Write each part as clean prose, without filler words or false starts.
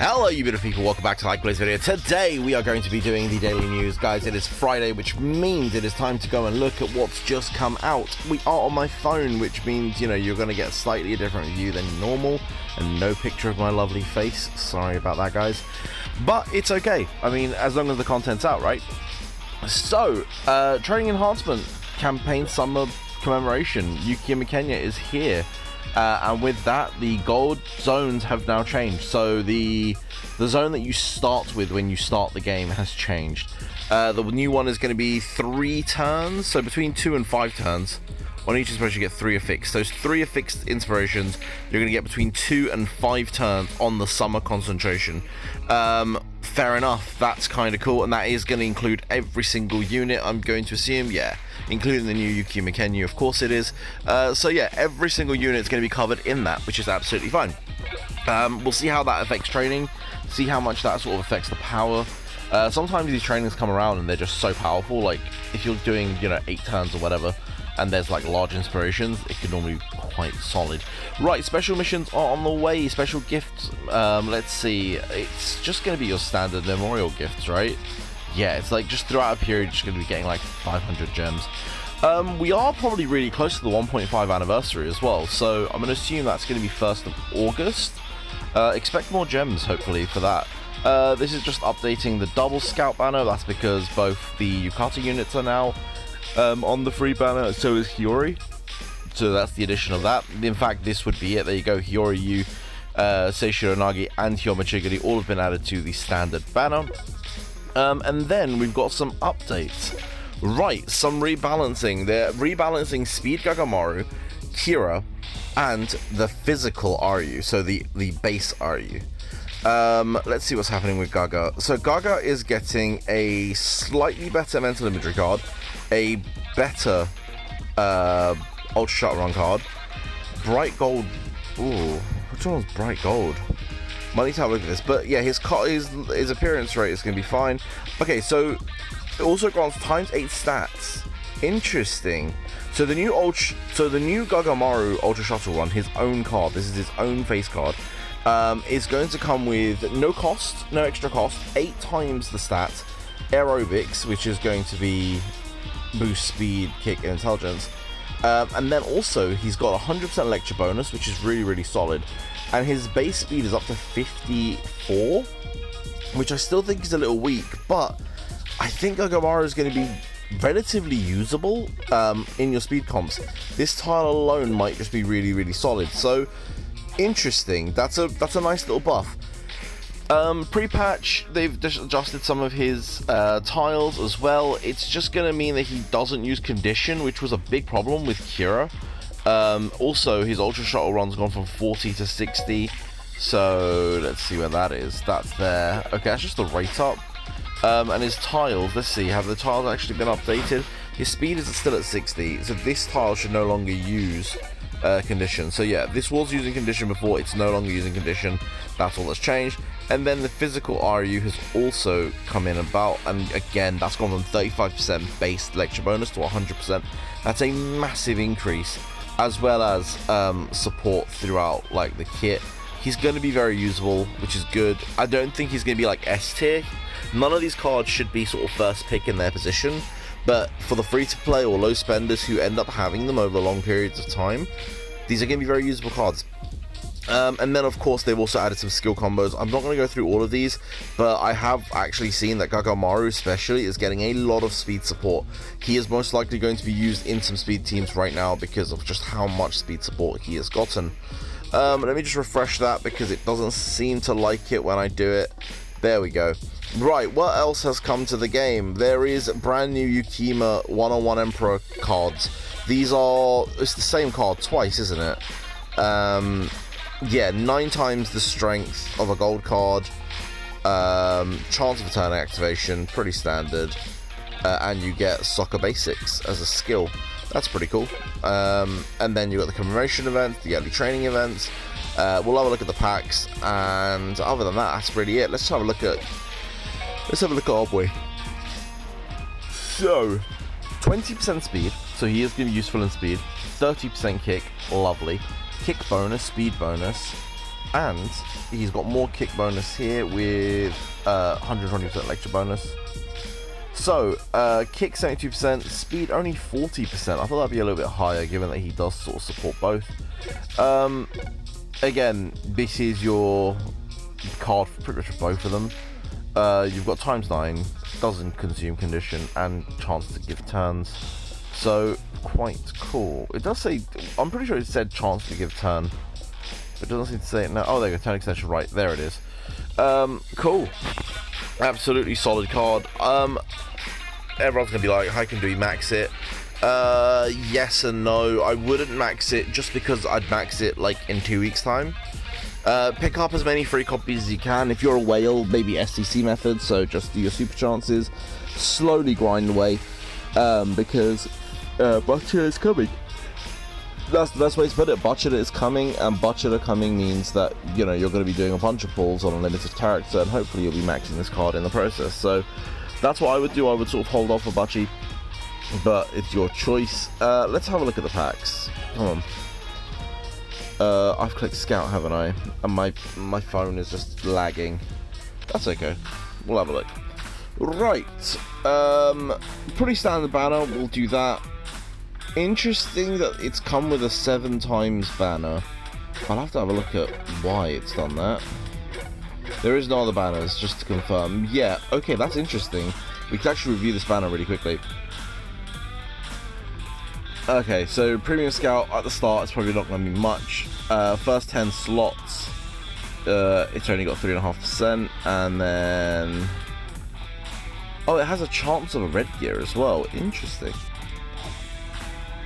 Hello you beautiful people, welcome back to Like Blaze video. Today we are going to be doing the daily news. Guys, it is Friday, which means it is time to go and look at what's just come out. We are on my phone, which means, you know, you're going to get a slightly different view than normal, and no picture of my lovely face. Sorry about that, guys. But it's okay. I mean, as long as the content's out, right? So, Training Enhancement Campaign Summer Commemoration, Yukiyama Kenya is here. And with that, the gold zones have now changed. So the zone that you start with when you start the game has changed. The new one is going to be 3 turns, so between 2 and 5 turns. On each inspiration you get 3 affixed. Those 3 affixed inspirations, you're going to get between 2 and 5 turns on the summer concentration. Fair enough, that's kind of cool, and that is going to include every single unit, I'm going to assume, yeah, including the new Yukiyama Kenyu, of course it is. So yeah, every single unit is going to be covered in that, which is absolutely fine. We'll see how that affects training, see how much that sort of affects the power. Sometimes these trainings come around and they're just so powerful, like if you're doing, you know, 8 turns or whatever, and there's like large inspirations, it can normally be quite solid. Right, special missions are on the way, special gifts, let's see, it's just going to be your standard memorial gifts, right? Yeah, it's like just throughout a period, you're just going to be getting like 500 gems. We are probably really close to the 1.5 anniversary as well, so I'm going to assume that's going to be 1st of August. Expect more gems, hopefully, for that. This is just updating the double scout banner. That's because both the Yukata units are now on the free banner, so is Hiyori. So that's the addition of that. In fact, this would be it. There you go, Hiyori Yu, Seishiro Nagi, and Hyomachigiri all have been added to the standard banner. And then we've got some updates. Right, some rebalancing. They're rebalancing Speed Gagamaru, Kira, and the physical RU, so the base RU. Let's see what's happening with Gaga. So Gaga is getting a slightly better mental imagery card, a better ultra shot run card, bright gold. Ooh, which one's bright gold? Might need to have a look at this, but yeah, his appearance rate is going to be fine. Okay, so it also grants ×8 stats. Interesting. So the new Gagamaru Ultra Shuttle Run, his own card, this is his own face card, is going to come with no cost, no extra cost, 8 times the stats, aerobics, which is going to be boost speed, kick, and intelligence, and then also he's got 100% lecture bonus, which is really, really solid, and his base speed is up to 54, which I still think is a little weak, but I think Gagamaru is going to be relatively usable in your speed comps. This tile alone might just be really, really solid. So interesting. That's a nice little buff. Pre-patch, they've just adjusted some of his tiles as well. It's just going to mean that he doesn't use condition, which was a big problem with Kira. Also, his ultra shuttle run's gone from 40 to 60. So let's see where that is. That's there. Okay, that's just the rate up. And his tiles, let's see, have the tiles actually been updated? His speed is still at 60, so this tile should no longer use condition. So yeah, this was using condition before, it's no longer using condition. That's all that's changed. And then the physical RU has also come in about, and again, that's gone from 35% base lecture bonus to 100%. That's a massive increase, as well as support throughout like the kit. He's going to be very usable, which is good. I don't think he's going to be like S tier. None of these cards should be sort of first pick in their position, but for the free-to-play or low spenders who end up having them over long periods of time, these are going to be very usable cards. And then of course they've also added some skill combos. I'm not going to go through all of these, but I have actually seen that Gagamaru especially is getting a lot of speed support. He is most likely going to be used in some speed teams right now because of just how much speed support he has gotten. Let me just refresh that because it doesn't seem to like it when I do it. There we go. Right, what else has come to the game? There is brand new Yukima 1-on-1 Emperor cards. These are, it's the same card twice, isn't it? Yeah, 9 times the strength of a gold card, chance of a turn activation, pretty standard, and you get soccer basics as a skill. That's pretty cool. And then you got the commemoration events, the early training events. We'll have a look at the packs, and other than that, that's really it. Let's have a look at our boy. So 20% speed, so he is going to be useful in speed. 30% kick, lovely. Kick bonus, speed bonus. And he's got more kick bonus here with 120% lecture bonus. So, kick 72%, speed only 40%. I thought that'd be a little bit higher given that he does sort of support both. Again, this is your card for pretty much for both of them. You've got _9, doesn't consume condition, and chance to give turns. So, quite cool. It does say, I'm pretty sure it said chance to give turn. It doesn't seem to say it now. Oh, there you go, turn extension, right, there it is. Cool. Absolutely solid card. Everyone's gonna be like, how do we max it? Yes and no. I wouldn't max it just because I'd max it like in 2 weeks time. Pick up as many free copies as you can. If you're a whale, maybe STC method, so just do your super chances. Slowly grind away, because Butcher is coming. That's the best way to put it. Butcher is coming, and Butcher coming means that, you know, you're going to be doing a bunch of pulls on a limited character, and hopefully you'll be maxing this card in the process. So that's what I would do. I would sort of hold off for Butchie, but it's your choice. Let's have a look at the packs. Come on. I've clicked Scout, haven't I? And my phone is just lagging. That's okay. We'll have a look. Right. Pretty standard banner. We'll do that. Interesting that it's come with a 7 times banner. I'll have to have a look at why it's done that. There is no other banners, just to confirm. Yeah, okay, that's interesting. We can actually review this banner really quickly. Okay, so Premium Scout at the start, it's probably not going to be much. First 10 slots, it's only got 3.5%, and then... Oh, it has a chance of a red gear as well. Interesting.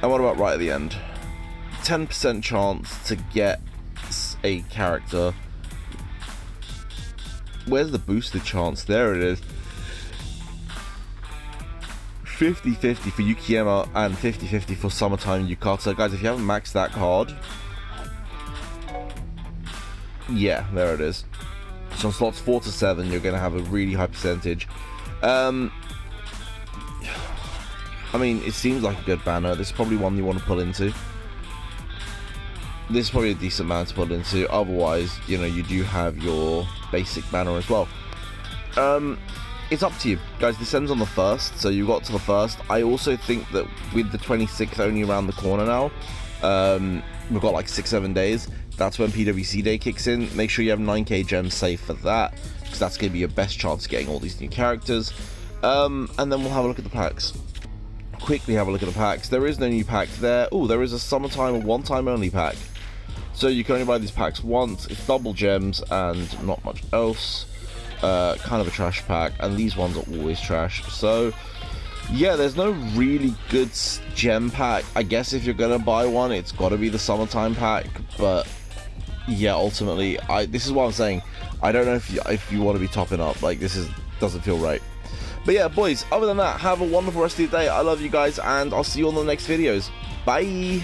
And what about right at the end? 10% chance to get a character. Where's the boosted chance? There it is. 50-50 for Yukiyama and 50-50 for Summertime Yukata. Guys, if you haven't maxed that card... Yeah, there it is. So on slots 4 to 7, you're going to have a really high percentage. I mean, it seems like a good banner. This is probably one you want to pull into. This is probably a decent banner to pull into. Otherwise, you know, you do have your basic banner as well. It's up to you. Guys, this ends on the 1st, so you got to the 1st. I also think that with the 26th only around the corner now, we've got like 6-7 days. That's when PWC Day kicks in. Make sure you have 9k gems saved for that, because that's going to be your best chance of getting all these new characters. And then we'll have a look at the packs. Quickly have a look at the packs. There is no new pack there. Oh, there is a Summertime one-time only pack. So you can only buy these packs once. It's double gems and not much else. Kind of a trash pack, and these ones are always trash. So yeah, there's no really good gem pack. I guess if you're gonna buy one, it's got to be the Summertime pack. But yeah, ultimately, this is what I'm saying. I don't know if you want to be topping up. Like, doesn't feel right. But yeah, boys, other than that, have a wonderful rest of your day. I love you guys, and I'll see you on the next videos. Bye!